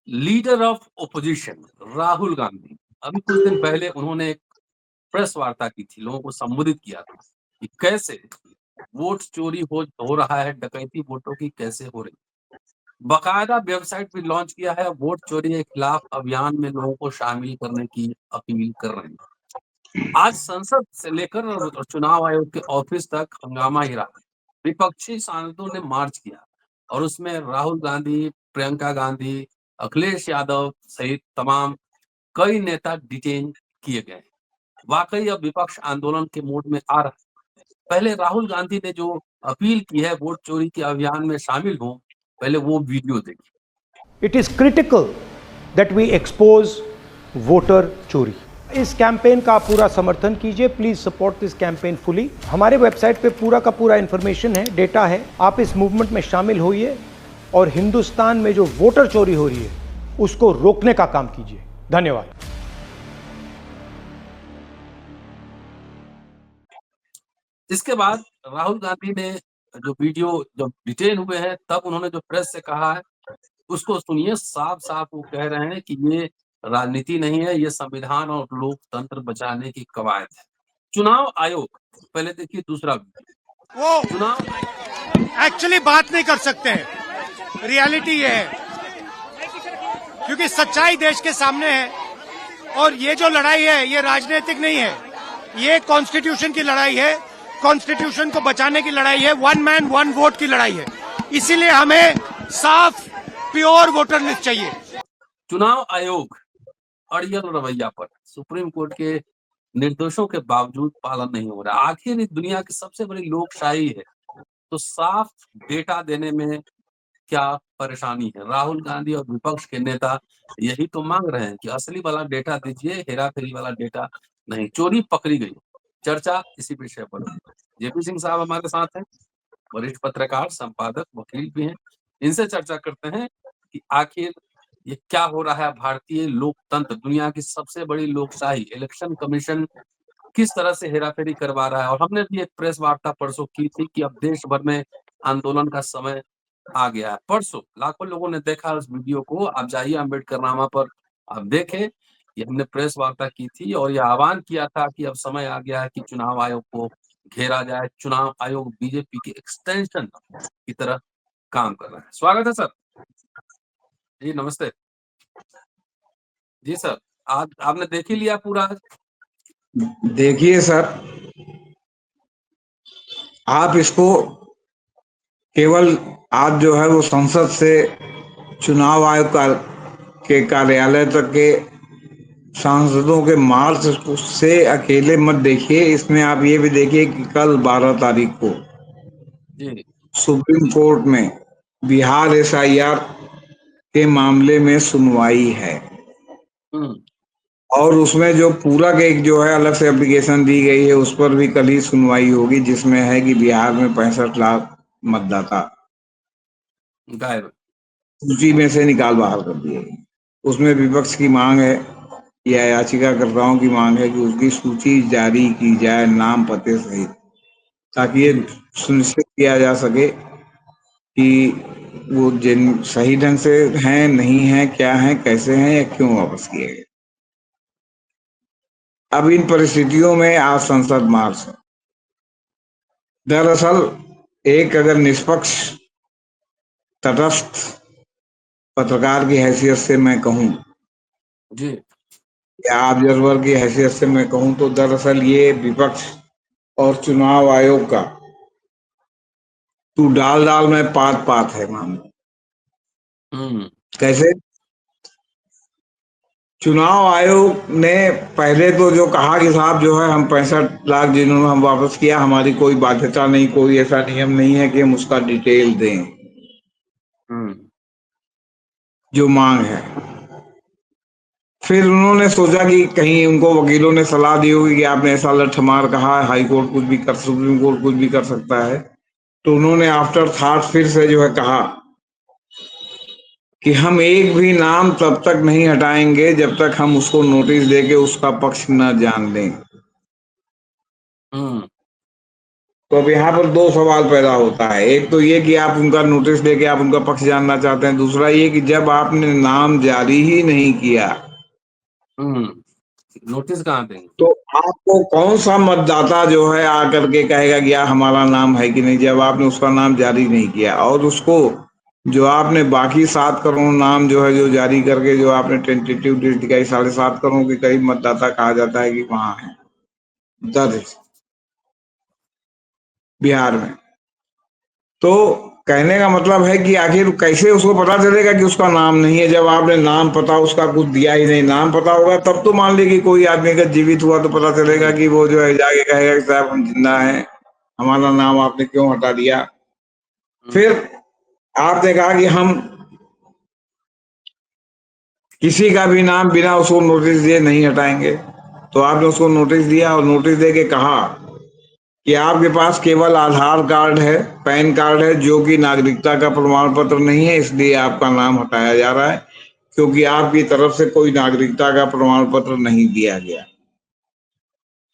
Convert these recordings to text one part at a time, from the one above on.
Leader of opposition Rahul Gandhi, अभी कुछ दिन पहले उन्होंने एक प्रेस वार्ता की थी, लोगों को संबोधित किया था कि कैसे वोट चोरी हो रहा है, डकैती वोटों की कैसे हो रही। बाकायदा वेबसाइट भी लॉन्च किया है, वोट चोरी के खिलाफ अभियान में लोगों को शामिल करने की अपील कर रहे हैं। आज संसद से लेकर और चुनाव आयोग के ऑफिस तक हंगामा ही रहा। विपक्षी सांसदों ने मार्च किया और उसमें राहुल गांधी, प्रियंका गांधी, अखिलेश यादव सहित तमाम कई नेता डिटेन किए गए। वाकई अब विपक्ष आंदोलन के मोड में आ रहा है। पहले राहुल गांधी ने जो अपील की है वोट चोरी के अभियान में शामिल हो, पहले वो वीडियो देखिए। It is critical that we expose voter चोरी। इस कैंपेन का पूरा समर्थन कीजिए। Please support this campaign fully. हमारे वेबसाइट पे पूरा का पूरा इंफॉर्मेशन है, डेटा है। आप इस मूवमेंट में शामिल होइए और हिंदुस्तान में जो वोटर चोरी हो रही है उसको रोकने का काम कीजिए। धन्यवाद। इसके बाद राहुल गांधी ने जो वीडियो जब डिटेन हुए हैं तब उन्होंने जो प्रेस से कहा है उसको सुनिए। साफ साफ वो कह रहे हैं कि ये राजनीति नहीं है, ये संविधान और लोकतंत्र बचाने की कवायद है। चुनाव आयोग, पहले देखिए दूसरा वीडियो। वो चुनाव एक्चुअली बात नहीं कर सकते हैं, रियलिटी ये है क्योंकि सच्चाई देश के सामने है और ये जो लड़ाई है ये राजनीतिक नहीं है, ये कॉन्स्टिट्यूशन की लड़ाई है, कॉन्स्टिट्यूशन को बचाने की लड़ाई है, वन मैन वन वोट की लड़ाई है। इसीलिए हमें साफ प्योर वोटर लिस्ट चाहिए। चुनाव आयोग अड़ियल रवैया पर सुप्रीम कोर्ट के निर्देशों के बावजूद पालन नहीं हो रहा। आखिर इस दुनिया की सबसे बड़ी लोकशाही है तो साफ डेटा देने में क्या परेशानी है? राहुल गांधी और विपक्ष के नेता यही तो मांग रहे हैं कि असली वाला डेटा दीजिए, हेरा फेरी वाला डेटा नहीं। चोरी पकड़ी गई, चर्चा इसी विषय पर। जेपी सिंह साहब हमारे साथ हैं, वरिष्ठ पत्रकार, संपादक, वकील भी हैं। इनसे चर्चा करते हैं कि आखिर ये क्या हो रहा है। भारतीय लोकतंत्र, दुनिया की सबसे बड़ी लोकशाही, इलेक्शन कमीशन किस तरह से हेराफेरी करवा रहा है। और हमने भी एक प्रेस वार्ता परसों की थी कि अब देश भर में आंदोलन का समय आ गया है। परसों लाखों लोगों ने देखा उस वीडियो को। आप जाइए अम्बेडकर नामा पर, आप देखें। ये हमने प्रेस वार्ता की थी और यह आह्वान किया था कि अब समय आ गया है कि चुनाव आयोग को घेरा जाए। चुनाव आयोग बीजेपी के एक्सटेंशन की तरह काम कर रहा है। स्वागत है सर जी, नमस्ते जी। सर आज आपने देख ही लिया पूरा? देखिए सर, आप इसको केवल आज जो है वो संसद से चुनाव आयोग के कार्यालय तक के सांसदों के मार्च से अकेले मत देखिए। इसमें आप ये भी देखिए कि कल 12 तारीख को जी सुप्रीम कोर्ट में बिहार एसआईआर के मामले में सुनवाई है और उसमें जो पूरक एक जो है अलग से एप्लीकेशन दी गई है उस पर भी कल ही सुनवाई होगी, जिसमें है कि बिहार में 65 लाख मतदाता गायब। सूची में से निकाल बाहर कर दिए गए। उसमें विपक्ष की मांग है या याचिकाकर्ताओं की मांग है कि उसकी सूची जारी की जाए नाम पते सहित, ताकि ये सुनिश्चित किया जा सके कि वो जिन सही ढंग से हैं, नहीं हैं, क्या हैं, कैसे हैं या क्यों वापस किए गए। अब इन परिस्थितियों में आज संसद मार्च है। दरअसल एक अगर निष्पक्ष तटस्थ पत्रकार की हैसियत से मैं कहूं जी या ऑब्जर्वर की हैसियत से मैं कहूं तो दरअसल ये विपक्ष और चुनाव आयोग का तू डाल डाल में पात पात है मामला। कैसे? चुनाव आयोग ने पहले तो जो कहा कि साहब जो है हम 65 लाख जिन्होंने हम वापस किया, हमारी कोई बाध्यता नहीं, कोई ऐसा नियम नहीं है कि हम उसका डिटेल दें जो मांग है। फिर उन्होंने सोचा कि कहीं उनको वकीलों ने सलाह दी होगी कि आपने ऐसा लठमार कहा, हाई कोर्ट कुछ भी कर, सुप्रीम कोर्ट कुछ भी कर सकता है। तो उन्होंने आफ्टर थॉट फिर से जो है कहा कि हम एक भी नाम तब तक नहीं हटाएंगे जब तक हम उसको नोटिस देके उसका पक्ष न जान लें। तो अब यहाँ पर दो सवाल पैदा होता है। एक तो ये कि आप उनका नोटिस लेके आप उनका पक्ष जानना चाहते हैं, दूसरा ये कि जब आपने नाम जारी ही नहीं किया नोटिस कहाँ देंगे? तो आपको कौन सा मतदाता जो है आकर के कहेगा कि यार हमारा नाम है कि नहीं, जब आपने उसका नाम जारी नहीं किया। और उसको जो आपने बाकी 7 करोड़ नाम जो है जो जारी करके जो आपने टेंटेटिव डेट दिखाई, 7.5 करोड़ के करीब मतदाता कहा जाता है कि वहां है दर्ज बिहार में। तो कहने का मतलब है कि आखिर कैसे उसको पता चलेगा कि उसका नाम नहीं है, जब आपने नाम पता उसका कुछ दिया ही नहीं। नाम पता होगा तब तो मान लीजिए कि कोई आदमी का जीवित हुआ तो पता चलेगा कि वो जो है जाके कहेगा कि साहब हम जिंदा हैं, हमारा नाम आपने क्यों हटा दिया। फिर आपने कहा कि हम किसी का भी नाम बिना उसको नोटिस दिए नहीं हटाएंगे, तो आपने उसको नोटिस दिया और नोटिस दे के कहा कि आपके पास केवल आधार कार्ड है, पैन कार्ड है, जो कि नागरिकता का प्रमाण पत्र नहीं है, इसलिए आपका नाम हटाया जा रहा है, क्योंकि आपकी तरफ से कोई नागरिकता का प्रमाण पत्र नहीं दिया गया।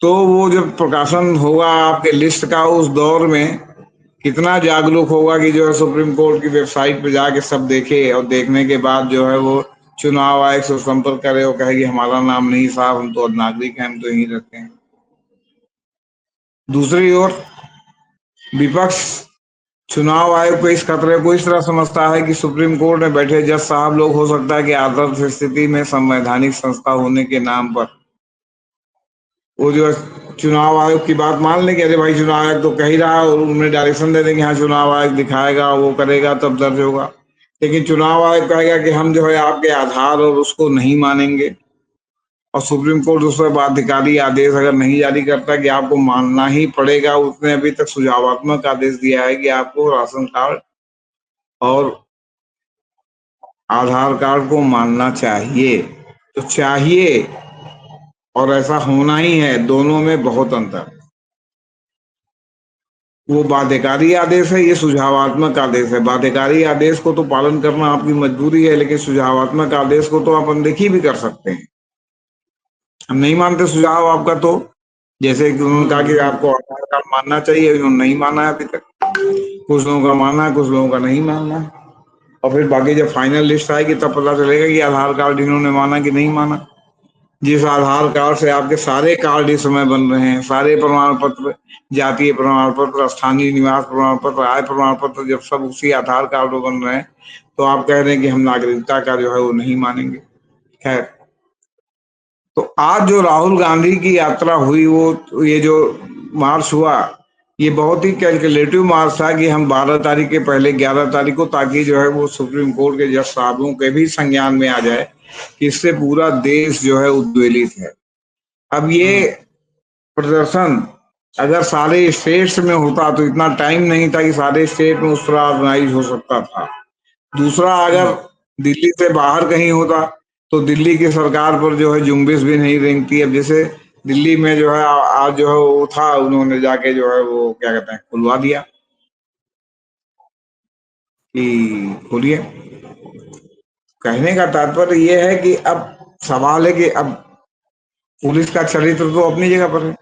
तो वो जब प्रकाशन होगा आपके लिस्ट का उस दौर में कितना जागरूक होगा कि जो है सुप्रीम कोर्ट की वेबसाइट पे जाके सब देखे, और देखने के बाद जो है वो चुनाव आयोग से संपर्क करे और कहे कि हमारा नाम नहीं साहब, हम तो नागरिक हैं, हम तो यहीं रहते हैं। दूसरी ओर विपक्ष चुनाव आयोग को इस खतरे को इस तरह समझता है कि सुप्रीम कोर्ट में बैठे जज साहब लोग हो सकता है कि आदर्श स्थिति में संवैधानिक संस्था होने के नाम पर वो जो है चुनाव आयोग की बात मान लेंगे, अरे भाई चुनाव आयोग तो कह ही रहा है, और उन्हें डायरेक्शन दे देंगे हाँ चुनाव आयोग दिखाएगा, वो करेगा तब दर्ज होगा। लेकिन चुनाव आयोग कहेगा कि हम जो है आपके आधार और उसको नहीं मानेंगे, और सुप्रीम कोर्ट उस पर बाध्यकारी आदेश अगर नहीं जारी करता कि आपको मानना ही पड़ेगा। उसने अभी तक सुझावात्मक आदेश दिया है कि आपको राशन कार्ड और आधार कार्ड को मानना चाहिए। तो चाहिए और ऐसा होना ही है, दोनों में बहुत अंतर है। वो बाध्यकारी आदेश है, ये सुझावात्मक आदेश है। बाध्यकारी आदेश को तो पालन करना आपकी मजबूरी है, लेकिन सुझावात्मक आदेश को तो आप अनदेखी भी कर सकते हैं। हम नहीं मानते सुझाव आपका, तो जैसे कि उन्होंने कहा कि आपको आधार कार्ड मानना चाहिए, उन्होंने नहीं माना है अभी तक। कुछ लोगों का माना है, कुछ लोगों का नहीं माना है, और फिर बाकी जब फाइनल लिस्ट आएगी तब पता चलेगा कि आधार कार्ड इन्होंने माना कि नहीं माना। जिस आधार कार्ड से आपके सारे कार्ड इस समय बन रहे हैं, सारे प्रमाण पत्र, जातीय प्रमाण पत्र, स्थानीय निवास प्रमाण पत्र, आय प्रमाण पत्र, जब सब उसी आधार कार्ड पर बन रहे हैं, तो आप कह रहे हैं कि हम नागरिकता का जो है वो नहीं मानेंगे। खैर, तो आज जो राहुल गांधी की यात्रा हुई, वो ये जो मार्च हुआ, ये बहुत ही कैलकुलेटिव मार्च था कि हम 12 तारीख के पहले 11 तारीख को, ताकि जो है वो सुप्रीम कोर्ट के जज साहबों के भी संज्ञान में आ जाए कि इससे पूरा देश जो है उद्वेलित है। अब ये प्रदर्शन अगर सारे स्टेट्स में होता तो इतना टाइम नहीं था कि सारे स्टेट में उस तरह ऑर्गेनाइज हो सकता था। दूसरा, अगर दिल्ली से बाहर कहीं होता तो दिल्ली की सरकार पर जो है जुम्बिश भी नहीं रेंगती। अब जैसे दिल्ली में जो है आज जो है वो था, उन्होंने जाके जो है वो क्या कहते हैं खुलवा दिया कि खोलिए। कहने का तात्पर्य ये है कि अब सवाल है कि अब पुलिस का चरित्र तो अपनी जगह पर है।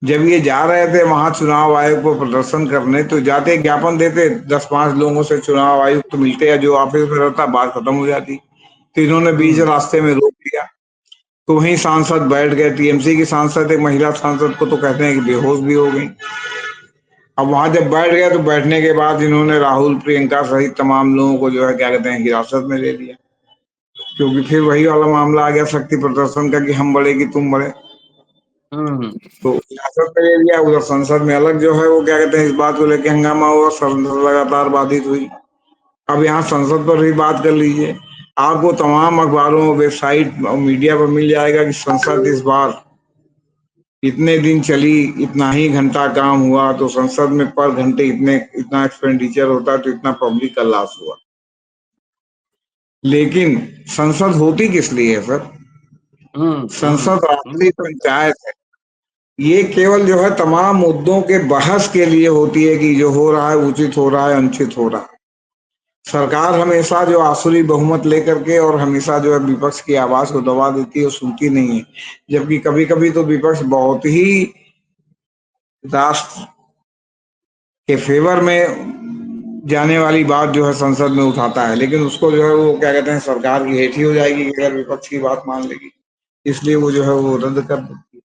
जब ये जा रहे थे वहां चुनाव आयोग को प्रदर्शन करने, तो जाते ज्ञापन देते 10-5 लोगों से चुनाव आयुक्त तो मिलते हैं जो ऑफिस में रहता, बात खत्म हो जाती। तो इन्होंने बीच रास्ते में रोक दिया, तो वहीं सांसद बैठ गए। टीएमसी की सांसद, एक महिला सांसद को तो कहते हैं कि बेहोश भी हो गई। अब वहां जब बैठ गए तो बैठने के बाद इन्होंने राहुल, प्रियंका सहित तमाम लोगों को जो है क्या कहते हैं हिरासत में ले लिया, क्योंकि फिर वही वाला मामला आ गया शक्ति प्रदर्शन का कि हम बड़े कि तुम बड़े। तो हिरासत में ले लिया। उधर संसद में अलग जो है वो क्या कहते हैं इस बात को लेकर हंगामा हुआ, संसद लगातार बाधित हुई। अब यहाँ संसद पर भी बात कर लीजिए, आपको तमाम अखबारों, वेबसाइट और मीडिया पर मिल जाएगा कि संसद इस बार इतने दिन चली, इतना ही घंटा काम हुआ, तो संसद में पर घंटे इतना एक्सपेंडिचर होता, तो इतना पब्लिक का लॉस हुआ। लेकिन संसद होती किस लिए है सर? संसद राष्ट्रीय पंचायत है। ये केवल जो है तमाम मुद्दों के बहस के लिए होती है कि जो हो रहा है उचित हो रहा है, अनुचित हो रहा है। सरकार हमेशा जो आसुरी बहुमत लेकर के और हमेशा जो है विपक्ष की आवाज को दबा देती है, सुनती नहीं है। जबकि कभी कभी तो विपक्ष बहुत ही राष्ट्र के फेवर में जाने वाली बात जो है संसद में उठाता है, लेकिन उसको जो है वो क्या कहते हैं, सरकार की हेठी हो जाएगी अगर विपक्ष की बात मान लेगी, इसलिए वो जो है वो रद्द कर देती है।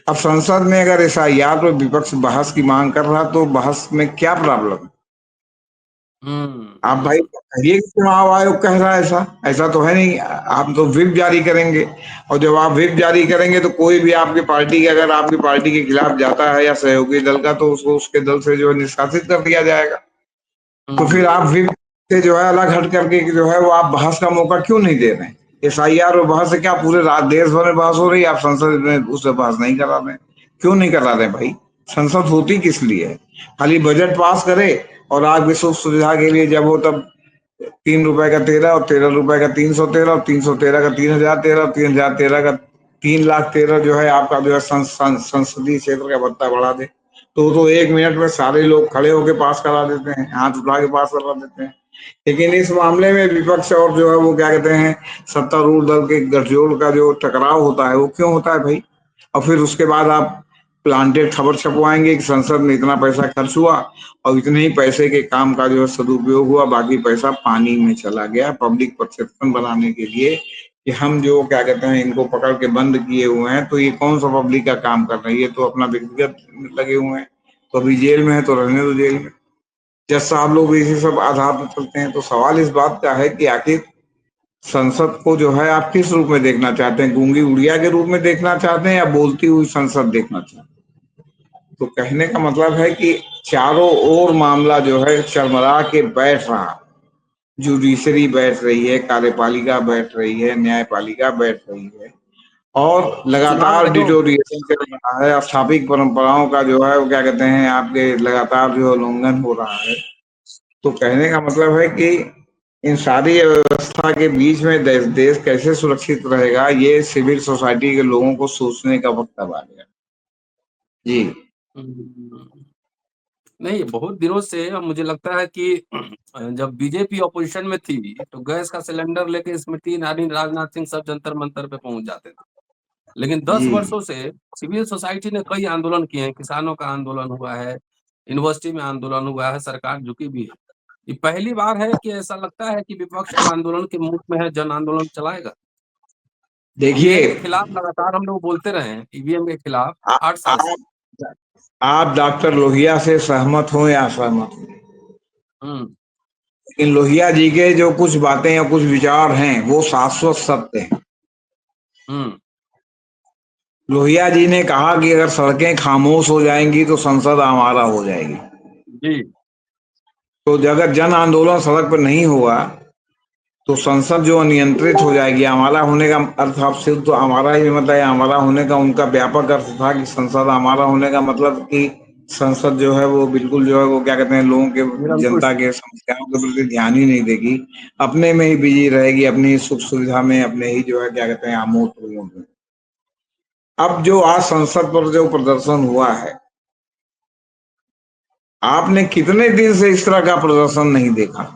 अब संसद में अगर एसआईआर पर विपक्ष बहस की मांग कर रहा तो बहस में क्या प्रॉब्लम है? आप भाई हम्म। कहिए कि चुनाव आयोग कह रहा है ऐसा, ऐसा तो है नहीं। आप तो व्हिप जारी करेंगे, और जब आप व्हिप जारी करेंगे तो कोई भी आपकी पार्टी के, अगर आपकी पार्टी के खिलाफ जाता है या सहयोगी दल का, तो उसको उसके दल से जो है निष्कासित कर दिया जाएगा। तो फिर आप व्हिप से जो है अलग हट करके जो है वो आप बहस का मौका क्यों नहीं दे रहे हैं? एसआईआर और बहस से क्या पूरे देश भर में बहस हो रही है, आप संसद में उससे बहस नहीं करा रहे हैं? क्यों नहीं करा रहे भाई? संसद होती किस लिए है? खाली बजट पास करे और आपकी सुख सुविधा के लिए जब हो तब 3 रुपए का 13 और 13 रुपए का 313 और 313 का 3013 और 3013 का 3 लाख 13 जो है आपका जो है संसदीय क्षेत्र का भत्ता बढ़ा दे, तो 1 मिनट में सारे लोग खड़े होके पास करा देते हैं, हाथ उठा के पास करा देते हैं। लेकिन इस मामले में विपक्ष और जो है वो क्या कहते हैं, सत्तारूढ़ दल के गठजोड़ का जो टकराव होता है वो क्यों होता है भाई? और फिर उसके बाद आप प्लांटेड खबर छपवाएंगे कि संसद में इतना पैसा खर्च हुआ और इतने ही पैसे के काम का जो है सदुपयोग हुआ, बाकी पैसा पानी में चला गया पब्लिक परसेप्शन बनाने के लिए कि हम जो क्या कहते हैं इनको पकड़ के बंद किए हुए हैं, तो ये कौन सा पब्लिक का काम कर रहे हैं, ये तो अपना व्यक्तिगत लगे हुए हैं, तो अभी जेल में है तो रहने दो जेल में। जज साहब लोग इसी सब आधार पर चलते हैं। तो सवाल इस बात का है कि आखिर संसद को जो है आप किस रूप में देखना चाहते हैं? गूंगी उड़िया के रूप में देखना चाहते हैं या बोलती हुई संसद देखना चाहते हैं? तो कहने का मतलब है कि चारों ओर मामला जो है चरमरा के बैठ रहा, जुडिशरी बैठ रही है, कार्यपालिका बैठ रही है, न्यायपालिका बैठ रही है, और चुनाव लगातार आयोग। डिटोरिएशन चल रहा है, स्थापित परंपराओं का जो है वो क्या कहते हैं आपके लगातार जो उल्लंघन हो रहा है। तो कहने का मतलब है कि इन सारी व्यवस्था के बीच में देश कैसे सुरक्षित रहेगा, ये सिविल सोसाइटी के लोगों को सोचने का वक्त अब आ गया। जी। हम्म। नहीं, बहुत दिनों से अब मुझे लगता है कि जब बीजेपी ऑपोजिशन में थी तो गैस का सिलेंडर लेके स्मृति ईरानी, राजनाथ सिंह सब जंतर मंतर पे पहुंच जाते थे। लेकिन 10 जी वर्षों से सिविल सोसाइटी ने कई आंदोलन किए हैं, किसानों का आंदोलन हुआ है, यूनिवर्सिटी में आंदोलन हुआ है, सरकार झुकी भी है। ये पहली बार है कि ऐसा लगता है कि विपक्ष अब आंदोलन के मूड में है, जन आंदोलन चलाएगा। देखिए, ईवीएम के खिलाफ लगातार हम लोग बोलते रहे हैं, ईवीएम के खिलाफ आ- 8 साल से। आप डॉक्टर लोहिया से सहमत हो या असहमत हो, हम्म। लेकिन लोहिया जी के जो कुछ बातें या कुछ विचार हैं वो शाश्वत सत्य हैं। हम्म। लोहिया जी ने कहा कि अगर सड़कें खामोश हो जाएंगी तो संसद आवारा हो जाएगी। जी। तो अगर जन आंदोलन सड़क पर नहीं हुआ तो संसद जो अनियंत्रित हो जाएगी। हमारा होने का अर्थ आप सिर्फ तो हमारा ही मतलब है, हमारा होने का उनका व्यापक अर्थ था कि संसद हमारा होने का मतलब कि संसद जो है वो बिल्कुल जो है वो क्या कहते हैं लोगों के, निरंकुश। जनता के समस्याओं के प्रति ध्यान ही नहीं देगी, अपने में ही बिजी रहेगी, अपनी ही सुख सुविधा में, अपने ही जो है क्या कहते हैं आमोद प्रमोद में। अब जो आज संसद पर जो प्रदर्शन हुआ है, आपने कितने दिन से इस तरह का प्रदर्शन नहीं देखा?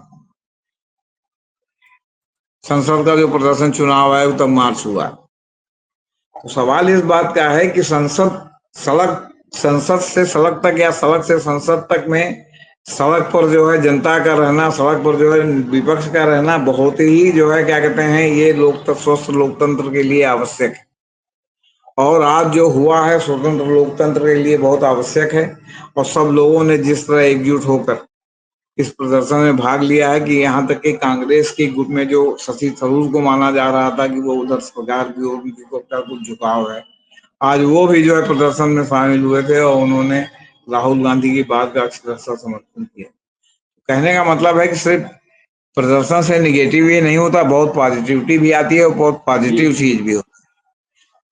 संसद का जो प्रदर्शन चुनाव आयोग तक मार्च हुआ, तो सवाल इस बात का है कि सड़क संसद से सड़क तक या सड़क से संसद तक में, सड़क पर जो है जनता का रहना, सड़क पर जो है विपक्ष का रहना बहुत ही जो है क्या कहते हैं ये स्वस्थ लोकतंत्र के लिए आवश्यक है। और आज जो हुआ है स्वतंत्र लोकतंत्र के लिए बहुत आवश्यक है। और सब लोगों ने जिस तरह एकजुट होकर इस प्रदर्शन में भाग लिया है कि यहाँ तक कि कांग्रेस के गुट में जो शशि थरूर को माना जा रहा था कि वो उधर सरकार की ओर उनकी का कुछ झुकाव है, आज वो भी जो है प्रदर्शन में शामिल हुए थे और उन्होंने राहुल गांधी की बात का अक्षरशः समर्थन किया। कहने का मतलब है कि सिर्फ प्रदर्शन से निगेटिव ये नहीं होता, बहुत पॉजिटिविटी भी आती है और बहुत जी। पॉजिटिव चीज भी होती है।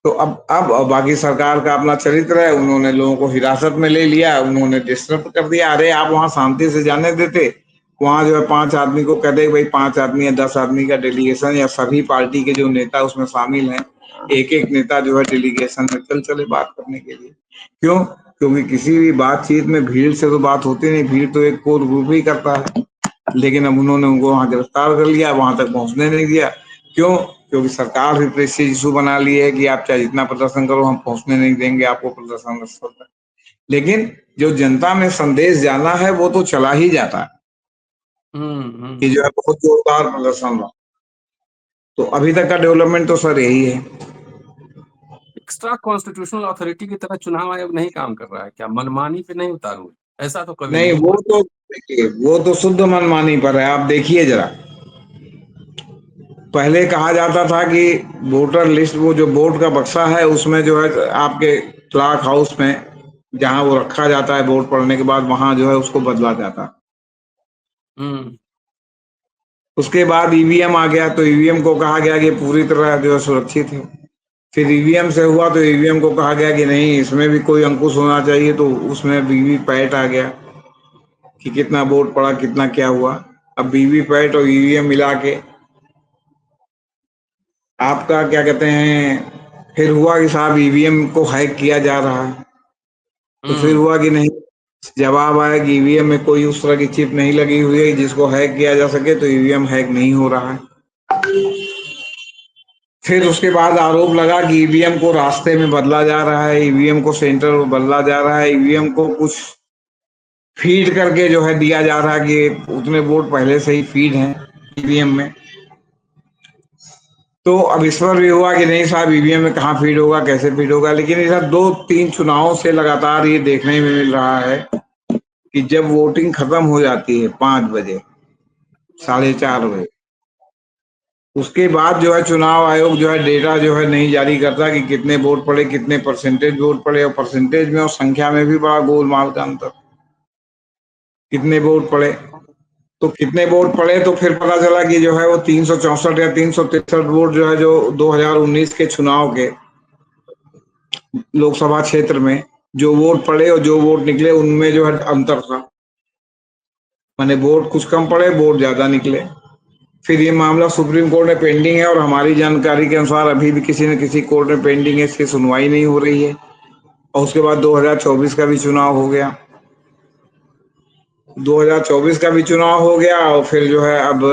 तो अब बाकी सरकार का अपना चरित्र है, उन्होंने लोगों को हिरासत में ले लिया, उन्होंने डिस्टर्ब कर दिया। अरे आप वहां शांति से जाने देते, वहां जो है 5 आदमी को कह दे भाई 5 आदमी या 10 आदमी का डेलीगेशन या सभी पार्टी के जो नेता उसमें शामिल हैं, एक एक नेता जो है डेलीगेशन में चले बात करने के लिए। क्यों? क्योंकि किसी भी बातचीत में भीड़ से तो बात होती नहीं, भीड़ तो एक कोर ग्रुप ही करता है। लेकिन अब उन्होंने उनको वहां गिरफ्तार कर लिया, वहां तक पहुंचने नहीं दिया। क्यों? क्योंकि सरकार भी प्रेस्टीज इशू बना ली है कि आप चाहे जितना प्रदर्शन करो हम पहुंचने नहीं देंगे आपको प्रदर्शन स्थल तक। लेकिन जो जनता में संदेश जाना है वो तो चला ही जाता है कि जो है बहुत जोरदार प्रदर्शन रहा। तो अभी तक का डेवलपमेंट तो सर यही है। एक्स्ट्रा कॉन्स्टिट्यूशनल अथॉरिटी की तरह चुनाव आयोग नहीं काम कर रहा है क्या? मनमानी पे नहीं उतारू, ऐसा तो कभी नहीं, नहीं वो हुआ। तो देखिए, वो तो शुद्ध मनमानी पर है। आप देखिए जरा, पहले कहा जाता था कि वोटर लिस्ट, वो जो वोट का बक्सा है उसमें जो है आपके क्लार्क हाउस में जहां वो रखा जाता है वोट पड़ने के बाद, वहां जो है उसको बदला जाता है। हम्म उसके बाद ईवीएम आ गया, तो ईवीएम को कहा गया कि पूरी तरह जो है सुरक्षित है। फिर ईवीएम से हुआ तो ईवीएम को कहा गया कि नहीं, इसमें भी कोई अंकुश होना चाहिए, तो उसमें वीवीपैट आ गया कि कितना वोट पड़ा, कितना क्या हुआ। अब वीवीपैट और ईवीएम मिला के आपका क्या कहते हैं, फिर हुआ कि साहब ईवीएम को हैक किया जा रहा है। तो फिर हम्म हुआ कि नहीं, जवाब आया कि ईवीएम में कोई उस तरह की चिप नहीं लगी हुई है जिसको हैक किया जा सके, तो ईवीएम हैक नहीं हो रहा है। फिर उसके बाद आरोप लगा कि ईवीएम को रास्ते में बदला जा रहा है, ईवीएम को सेंटर में बदला जा रहा है, ईवीएम को कुछ फीड करके जो है दिया जा रहा है कि उतने वोट पहले से ही फीड हैं ईवीएम में। तो अब इस पर भी हुआ कि नहीं साहब, ईवीएम में कहाँ फीड होगा, कैसे फीड होगा। लेकिन इधर 2-3 चुनावों से लगातार ये देखने में मिल रहा है कि जब वोटिंग खत्म हो जाती है 5 बजे, 4:30 बजे, उसके बाद जो है चुनाव आयोग जो है डेटा जो है नहीं जारी करता कि कितने वोट पड़े, कितने परसेंटेज वोट पड़े। और परसेंटेज में और संख्या में भी बड़ा गोलमाल का अंतर, कितने वोट पड़े। तो कितने वोट पड़े, तो फिर पता चला कि जो है वो 364 या 363 वोट जो है, जो 2019 के चुनाव के लोकसभा क्षेत्र में जो वोट पड़े और जो वोट निकले, उनमें जो है अंतर था। माने वोट कुछ कम पड़े, वोट ज्यादा निकले। फिर ये मामला सुप्रीम कोर्ट में पेंडिंग है, और हमारी जानकारी के अनुसार अभी भी किसी न किसी कोर्ट में पेंडिंग है, इसकी सुनवाई नहीं हो रही है। और उसके बाद 2024 का भी चुनाव हो गया, 2024 का भी चुनाव हो गया। और फिर जो है अब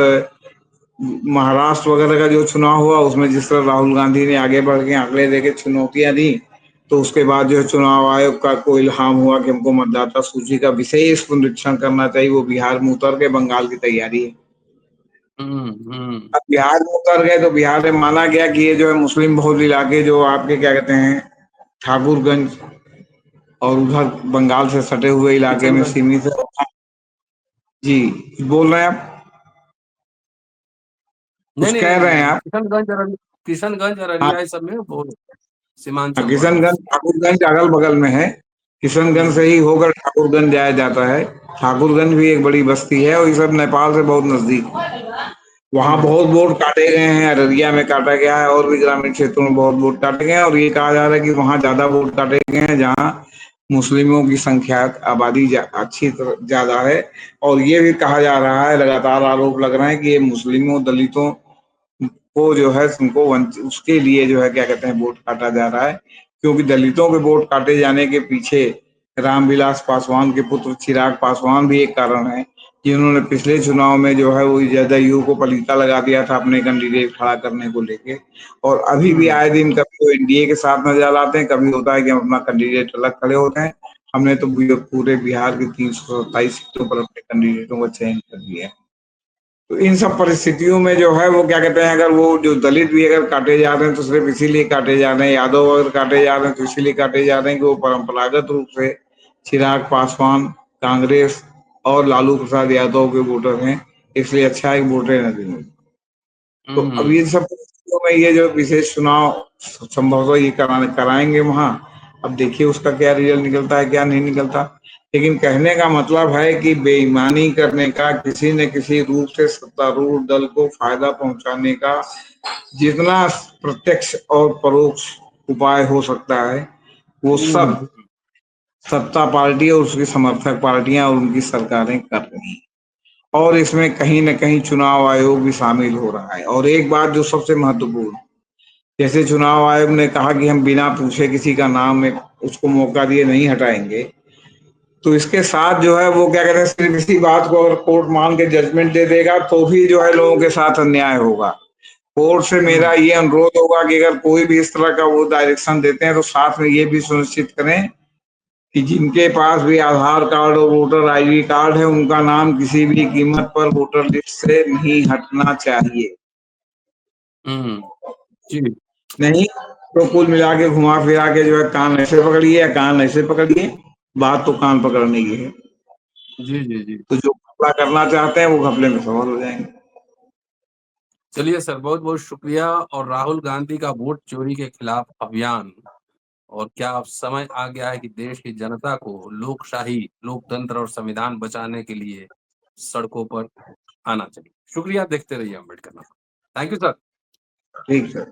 महाराष्ट्र वगैरह का जो चुनाव हुआ, उसमें जिस तरह राहुल गांधी ने आगे बढ़ के आंकड़े देके चुनौतियां दी, तो उसके बाद जो है चुनाव आयोग का को इल्हाम हुआ कि हमको मतदाता सूची का विशेष पुनरीक्षण करना चाहिए। वो बिहार में उतर के बंगाल की तैयारी है। हम्म। अब बिहार में उतर गए तो बिहार में माना गया कि ये जो है मुस्लिम बहुल इलाके जो आपके क्या कहते हैं, ठाकुरगंज और उधर बंगाल से सटे हुए इलाके में किशनगंज। सीमित है। जी, बोल रहे हैं आप, नहीं कुछ नहीं कह नहीं रहे हैं नहीं, आप? किशनगंज हाँ, अररिया ये सब में वो सीमांचल पड़ रहा किशनगंज है। ठाकुरगंज अगल बगल में है। किशनगंज से हम्म ही होकर ठाकुरगंज जाया जाता है। ठाकुरगंज भी एक बड़ी बस्ती है, और ये सब नेपाल से बहुत नजदीक है। वहां हम्म बहुत वोट काटे गए हैं, अररिया में काटा गया है, और भी ग्रामीण क्षेत्रों में बहुत वोट काटे गए हैं। और ये कहा जा रहा है कि वहां ज्यादा वोट काटे गए हैं जहां मुस्लिमों की संख्या, आबादी अच्छी तरह ज्यादा है। और ये भी कहा जा रहा है, लगातार आरोप लग रहे हैं कि ये मुस्लिमों, दलितों को जो है उनको उसके लिए जो है क्या कहते हैं वोट काटा जा रहा है। क्योंकि दलितों के वोट काटे जाने के पीछे रामविलास पासवान के पुत्र चिराग पासवान भी एक कारण है, कि उन्होंने पिछले चुनाव में जो है वो जदयू को पलीता लगा दिया था अपने कैंडिडेट खड़ा करने को लेके। और अभी भी हम्म आए दिन कभी वो एनडीए के साथ नजर आते हैं, कभी होता है कि हम अपना कैंडिडेट अलग खड़े होते हैं। हमने तो पूरे बिहार की 327 सीटों पर अपने कैंडिडेटों का चयन कर लिया है। तो इन सब परिस्थितियों में जो है वो क्या कहते हैं, अगर वो जो दलित भी अगर काटे जा रहे हैं तो सिर्फ इसीलिए काटे जा रहे हैं, यादव अगर काटे जा रहे हैं तो इसीलिए काटे जा रहे हैं कि वो परंपरागत रूप से चिराग पासवान, कांग्रेस और लालू प्रसाद यादव के वोटर हैं, इसलिए अच्छा है कि वोटें न दें। तो अब हम्म इन सब परिस्थितियों में ये जो विशेष चुनाव संभवतः ये कराएंगे वहां। अब देखिए उसका क्या रिजल्ट निकलता है, क्या नहीं निकलता। लेकिन कहने का मतलब है कि बेईमानी करने का, किसी न किसी रूप से सत्तारूढ़ दल को फायदा पहुंचाने का जितना प्रत्यक्ष और परोक्ष उपाय हो सकता है, वो सब हम्म सत्ता पार्टी और उसकी समर्थक पार्टियां और उनकी सरकारें कर रही हैं। और इसमें कहीं न कहीं चुनाव आयोग भी शामिल हो रहा है। और एक बात जो सबसे महत्वपूर्ण, जैसे चुनाव आयोग ने कहा कि हम बिना पूछे किसी का नाम में उसको मौका दिए नहीं हटाएंगे, तो इसके साथ जो है वो क्या कहते हैं, सिर्फ इसी बात को अगर कोर्ट मान के जजमेंट दे देगा तो भी जो है लोगों के साथ अन्याय होगा। कोर्ट से मेरा हम्म ये अनुरोध होगा कि अगर कोई भी इस तरह का वो डायरेक्शन देते हैं तो साथ में ये भी सुनिश्चित करें कि जिनके पास भी आधार कार्ड और वोटर आईडी कार्ड है उनका नाम किसी भी कीमत पर वोटर लिस्ट से नहीं हटना चाहिए। जी नहीं तो कुल मिला के घुमा फिरा के जो है कान ऐसे पकड़िए या कान ऐसे पकड़िए, बात तो कान पकड़ने की है। जी जी जी। तो जो घपला करना चाहते हैं वो घपले में सफल हो जाएंगे। चलिए सर, बहुत बहुत शुक्रिया। और राहुल गांधी का वोट चोरी के खिलाफ अभियान, और क्या अब समय आ गया है कि देश की जनता को लोकशाही, लोकतंत्र और संविधान बचाने के लिए सड़कों पर आना चाहिए। शुक्रिया, देखते रहिए अम्बेडकर नामा। Thank you sir. ठीक सर।